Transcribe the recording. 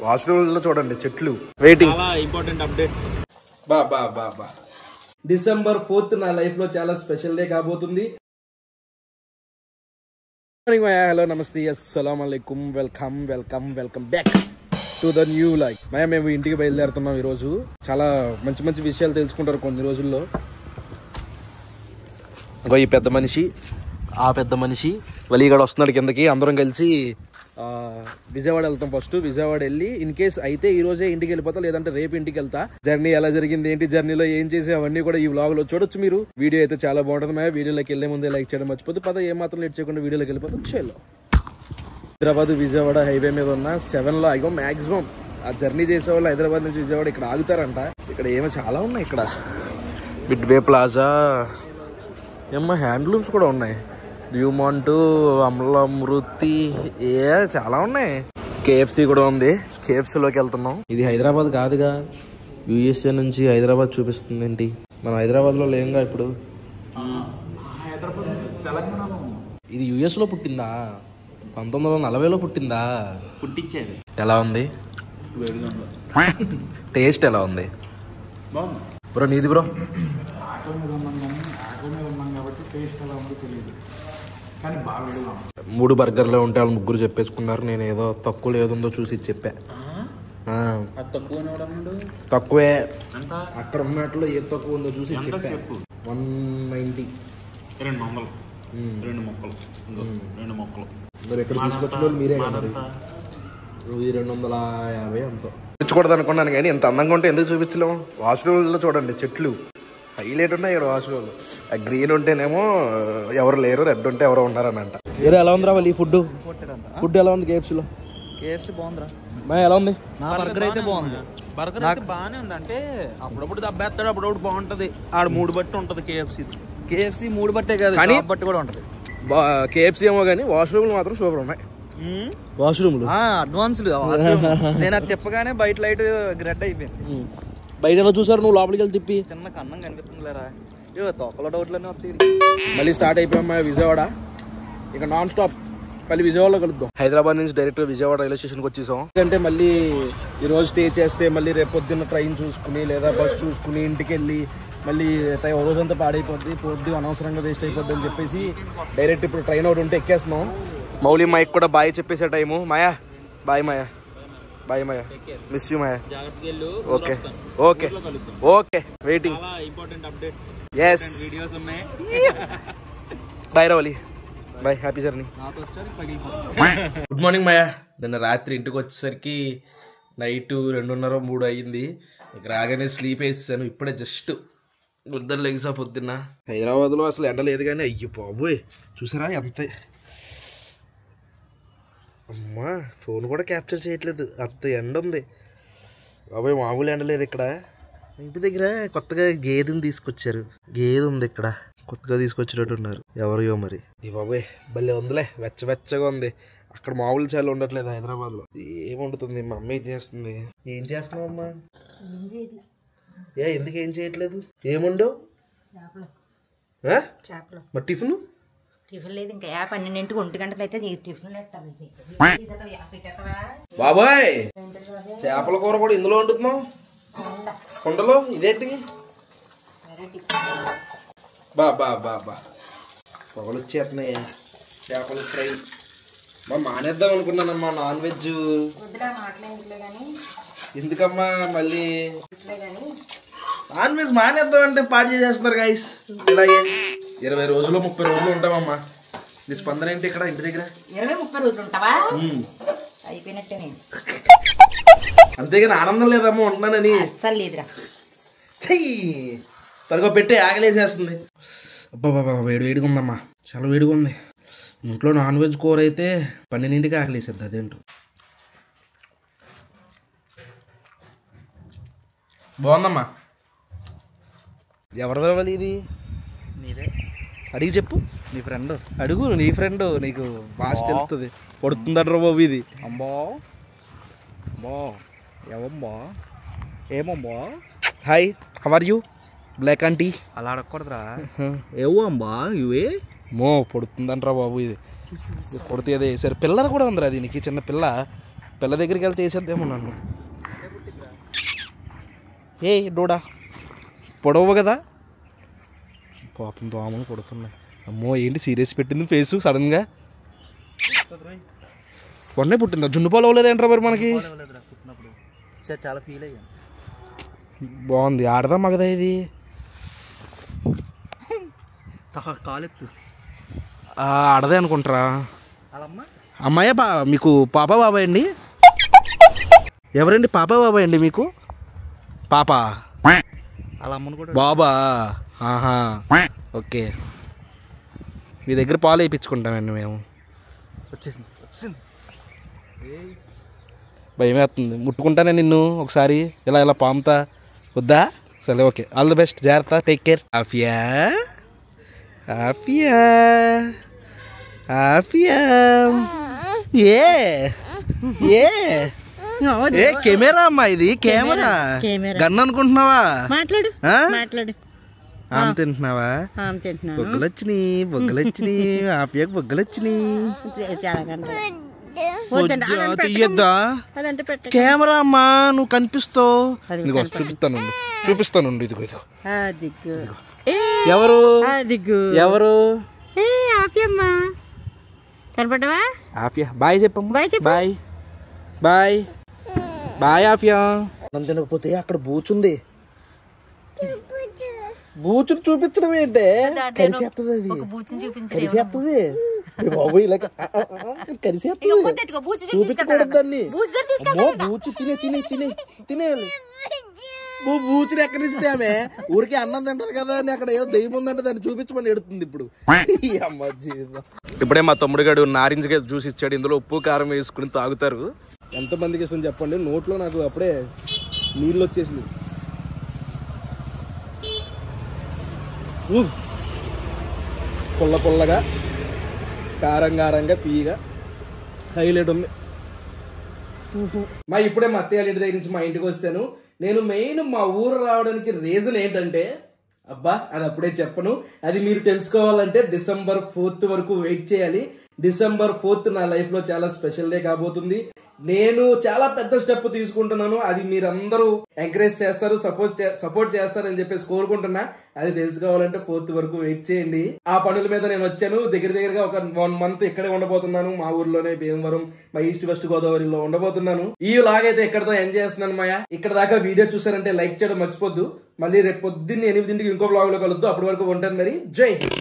Washroom లో చూడండి చెట్లు వెయిటింగ్. చాలా ఇంపార్టెంట్ అప్డేట్. బా డిసెంబర్ 4th నా లైఫ్ లో చాలా స్పెషల్ డే కాబోతుంది. హలో నమస్తే అస్సలాము అలైకుం. Welcome back to the new life. మేము ఇంటికి బయలుదేరుతున్నాం ఈ రోజు. చాలా మంచి మంచి విషయాలు తెలుసుకుంటారు కొన్ని రోజుల్లో. ఈ పెద్ద మనిషి, ఆ పెద్ద మనిషి వలీగాడు వస్తున్నాడు కిందకి. అందరం కలిసి విజయవాడ వెళ్తాం. ఫస్ట్ విజయవాడ వెళ్ళి ఇన్ కేస్ అయితే ఈ రోజే ఇంటికి వెళ్ళిపోతా, లేదంటే రేపు ఇంటికి వెళ్తా. జర్నీ ఎలా జరిగింది, ఏంటి జర్నీలో ఏం చేసి అవన్నీ కూడా ఈ వ్లాగ్ లో చూడొచ్చు మీరు. వీడియో అయితే చాలా బాగుంటుంది. వీడియోలోకి వెళ్లే ముందే లైక్ చేయడం మర్చిపోతే పద ఏ మాత్రం లేట్ చేయకుండా వీడియోలోకి వెళ్ళిపోతాం. చలో, హైదరాబాద్ విజయవాడ హైవే మీద ఉన్న 7 లో అయ్యో మాక్సిమం ఆ జర్నీ చేసేవాళ్ళు హైదరాబాద్ నుంచి విజయవాడ ఇక్కడ ఆగుతారంట. ఇక్కడ ఏమో చాలా ఉన్నాయి. ఇక్కడ మిడ్వే ప్లాజా ఏమో హ్యాండ్లూమ్స్ కూడా ఉన్నాయి. డ్యూమాంట్, అమలామృతి చాలా ఉన్నాయి. కేఎఫ్సి కూడా ఉంది. కేఎఫ్సీలోకి వెళ్తున్నాం. ఇది హైదరాబాద్ కాదుగా, యూఎస్ఏ నుంచి హైదరాబాద్ చూపిస్తుంది. ఏంటి మనం హైదరాబాద్ లో లేంగా ఇప్పుడు. ఇది యుఎస్ లో పుట్టిందా? 1940లో పుట్టిందా? పుట్టించేది. ఎలా ఉంది టేస్ట్? ఎలా ఉంది బ్రో నీది? బ్రో కానీ 3 బర్గర్లే ఉంటే వాళ్ళు 3 చెప్పేసుకున్నారు. నేను ఏదో తక్కువ ఏదుందో చూసి చెప్పా. తక్కువే అక్కడ ఉన్నట్లు ఏ తక్కువ ఉందో చూసి చెప్పా. 190. 2 మొక్కలు మరి ఎక్కడ తీసుకొచ్చిన వాళ్ళు మీరే కదా. 250 అంతా తెచ్చుకూడదు అనుకున్నాను, కానీ ఇంత అందంగా ఉంటే ఎందుకు చూపించలేము. వాష్రూమ్లో చూడండి చెట్లు హైలైట్ ఉన్నాయి ఇక్కడ. వాష్రూమ్ ఆ గ్రీన్ ఉంటేనేమో ఎవరు లేరు, రెడ్ ఉంటే ఎవరో ఉన్నారని అంట. వేరే ఎలా ఉందిరా వాళ్ళు? ఫుడ్ ఎలా ఉంది కేఎఫ్సీలో? కేఎఫ్సీ బాగుందిరా. ఎలా ఉంది? నా బర్గర్ అయితే బాగుంది. బర్గర్ అయితే బాగానే ఉంది. అంటే అప్పుడప్పుడు దబ్బేస్తాడు, అప్పుడప్పుడు బాగుంటది. ఆడ 3 బట్టి ఉంటది. కేఎఫ్సీ 3 బట్టే కాదు, కానీ బట్టి కూడా ఉంటది. కేఎఫ్సీ ఏమో కానీ వాష్రూమ్లు మాత్రం సూపర్ ఉన్నాయి. వాష్రూమ్లు అడ్వాన్స్డ్. నేను అది తిప్పగానే బయట లైట్ రెడ్ అయిపోయింది. బయట ఎలా చూసారు? నువ్వు లోపలికి వెళ్ళి తిప్పి చిన్న కన్నం కనిపిస్తుంది లేరా? తోకల డౌట్లన్నీ వస్తాయి. మళ్ళీ స్టార్ట్ అయిపోయామ్మా విజయవాడ. ఇక నాన్ స్టాప్ మళ్ళీ విజయవాడలో కలుద్దాం. హైదరాబాద్ నుంచి డైరెక్ట్ విజయవాడ రైల్వే స్టేషన్కి వచ్చేసాం. ఎందుకంటే మళ్ళీ ఈ రోజు స్టే చేస్తే మళ్ళీ రేపు పొద్దున్న ట్రైన్ చూసుకుని లేదా బస్ చూసుకుని ఇంటికి వెళ్ళి మళ్ళీ రోజంతా పాడైపోద్ది, పొద్దు అనవసరంగా వేస్ట్ అయిపోద్ది అని చెప్పేసి డైరెక్ట్ ఇప్పుడు ట్రైన్ ఒకటి ఉంటే ఎక్కేస్తున్నాం. మౌలి మైక్ కూడా బాయ్ చెప్పేసే time. Maya bye. Bye Maya, miss you Maya. Okay okay okay waiting. Yes bye రావాలి. Bye, happy journey. Good morning Maya. నిన్న రాత్రి ఇంటికి వచ్చేసరికి నైట్ 2:30-3 అయ్యింది. ఇక రాగానే స్లీప్ వేసాను. ఇప్పుడే జస్ట్ వద్దరు లెగ్సా. పొద్దున్న హైదరాబాద్లో అసలు ఎండ లేదు, కానీ అయ్యో బాబోయ్ చూసారా ఎంత. అమ్మా ఫోన్ కూడా క్యాప్చర్ చేయట్లేదు, అంత ఎండ ఉంది బాబాయ్. మామూలు ఎండ లేదు ఇక్కడ. ఇంటి దగ్గర కొత్తగా గేదెని తీసుకొచ్చారు. గేదె ఉంది ఇక్కడ, కొత్తగా తీసుకొచ్చినట్టు ఉన్నారు. ఎవరియో మరి. ఈ బాబాయ్ భలే ఉందిలే, వెచ్చగా ఉంది. అక్కడ మామూలు చాలు ఉండట్లేదు హైదరాబాద్లో. ఏం వండుతుంది మా అమ్మ? ఏం చేస్తుంది? ఏం చేస్తున్నావు అమ్మా? ఎందుకు ఏం చేయట్లేదు? ఏముండవు మరి టిఫిన్? టిఫిన్ లేదు ఇంకా. 12 1 గంటలు అయితే టిఫిన్. బాబాయ్ చేపల కూర కూడా ఇందులో వండుతున్నావు కుండలో? ఇదేంటి? బా పొగలు వచ్చేస్తున్నాయి. చేపలు ఫ్రై మానేద్దాం అనుకున్నానమ్మా. నాన్ వెజ్ ఎందుకమ్మా మళ్ళీ? నాన్ వెజ్ మానేద్దాం అంటే పాడు చేసేస్తున్నారు గైస్. ఇలాగే 20 రోజులు 30 రోజులు ఉంటామమ్మా. నీ స్పందన ఏంటి ఇక్కడ ఇంటి దగ్గర? 20-30 రోజులు ఉంటావా? అయిపోయినట్టే. నేను అంతేగాని ఆనందం లేదమ్మా ఉంటున్నానని. అస్సలు లేదురా. త్వరగా పెట్టి ఆగలేసేస్తుంది. అబ్బా వేడిగా ఉందమ్మా, చాలా వేడిగా ఉంది. ఇంట్లో నాన్ వెజ్ కూర అయితే 12ంటికి ఆకలేసేద్ది. అదేంటో బాగుందమ్మా. ఎవరిది రావాలి ఇది? నీదే. అడిగి చెప్పు. నీ ఫ్రెండ్ అడుగు. నీ ఫ్రెండ్, నీకు భాష తెలుస్తుంది. పడుతుందట్రా బాబు ఇది. అమ్మా ఏమమ్మా? ఏమమ్మా? Hi, how are you black aunty? అలా అడగకూడదురా. ఏవో అమ్మా ఇవే పడుతుందంటరా బాబు ఇది. కొడితే అదే సరే. పిల్లలు కూడా ఉందిరా దీనికి, చిన్న పిల్ల. పిల్ల దగ్గరికి వెళ్తే వేసేద్దేమో నన్ను. ఏ డోడా పొడవు కదా, పాపం దోమలు కొడుతున్నాయి. అమ్మో ఏంటి సీరియస్ పెట్టింది ఫేసు సడన్గా. మొన్నే పుట్టిందా? జున్ను పాలు అవ్వలేదేంట్రా మరి మనకి? చాలా ఫీల్ అయ్యాను. బాగుంది. ఆడదా మగదా ఇది? కాలెత్తు. ఆడదే అనుకుంటారా? వాళ్ళమ్మ అమ్మాయే మీకు పాప బాబాయ్ అండి? ఎవరండి పాప బాబాయ్ అండి మీకు? పాప వాళ్ళ అమ్మను కూడా బాబా. ఆహా ఓకే. మీ దగ్గర పాలు వేయించుకుంటామండి మేము. వచ్చేసింది. భయం వేస్తుంది. ముట్టుకుంటానే నిన్ను ఒకసారి ఇలా ఇలా పాముతా. వద్దా? సరే ఓకే. All the best. జాగ్రత్త. Take care. ఆఫియా ఆఫియా ఆఫియా. ఏ ఏ ఏ కెమెరా అమ్మా ఇది? కెమెరా గన్ అనుకుంటున్నావా? మాట్లాడు ఆ? మాట్లాడు. ఆమె తింటున్నావా? బొగ్గలు వచ్చినాయి, బొగ్గలు వచ్చినాయి. ఆఫియాకి బొగ్గలు వచ్చినాయి. తీయద్దా? కెమెరా అమ్మా నువ్వు కనిపిస్తావు. ఇదిగో చూపిస్తాను. ఇదిగో ఎవరు ఎవరు? కనపడ్డావా? ఆఫియా బాయ్ చెప్పమ్మా. బాయ్ చెప్పు. Bye bye bye Afiya. అన్నం తినకపోతే అక్కడ బూచుంది. బూచుని చూపించడం ఏంటే? కరిసేస్తుంది అది. కరిసేస్తుంది బాబు. ఇలా కరిసేస్తుంది. చూపించకూడదు దాన్ని. అమ్మో బూచు తినేయాలి. బూచుని ఎక్కడి నుంచి ఆమె ఊరికి అన్నం తింటది కదా అని అక్కడ ఏదో దెయ్యం ఉందంటే దాన్ని చూపించమని ఎడుతుంది ఇప్పుడు. అమ్మ జీవితం. ఇప్పుడే మా తమ్ముడు గారు నారింజ జ్యూస్ ఇచ్చాడు. ఇందులో ఉప్పు కారం వేసుకుని తాగుతారు. ఎంతమందికి ఇష్టం చెప్పండి. నోట్లో నాకు అప్పుడే నీళ్ళు వచ్చేసింది. పుల్ల పుల్లగా కారంగా తీయగా హైలైట్ ఉంది. ఇప్పుడే మా అత్తయ్య ఇంటి దగ్గర నుంచి మా ఇంటికి వచ్చాను. నేను మెయిన్ మా ఊరు రావడానికి రీజన్ ఏంటంటే, అబ్బా అది అప్పుడే చెప్పను. అది మీరు తెలుసుకోవాలంటే December 4th వరకు వెయిట్ చేయాలి. December 4th నా లైఫ్ లో చాలా స్పెషల్ డే కాబోతుంది. నేను చాలా పెద్ద స్టెప్ తీసుకుంటున్నాను. అది మీరందరూ ఎంకరేజ్ చేస్తారు, సపోర్ట్ చేస్తారని చెప్పేసి కోరుకుంటున్నా. అది తెలుసుకోవాలంటే 4th వరకు వెయిట్ చేయండి. ఆ పనుల మీద నేను వచ్చాను. దగ్గరగా ఒక 1 month ఇక్కడే ఉండబోతున్నాను. మా ఊర్లోనే భీమవరం, మా ఈస్ట్ వెస్ట్ గోదావరిలో ఉండబోతున్నాను. ఈ లాగ్ అయితే ఇక్కడతో ఎంజాయ్ చేస్తున్నాను. మాయా ఇక్కడ దాకా వీడియో చూసారంటే లైక్ చేయడం మర్చిపోద్దు. మళ్ళీ రేపు పొద్దున్న 8 ఇంకో బ్లాగ్ లో కలుద్దాం. అప్పటి వరకు ఉంటాను మరి. జై హింద్.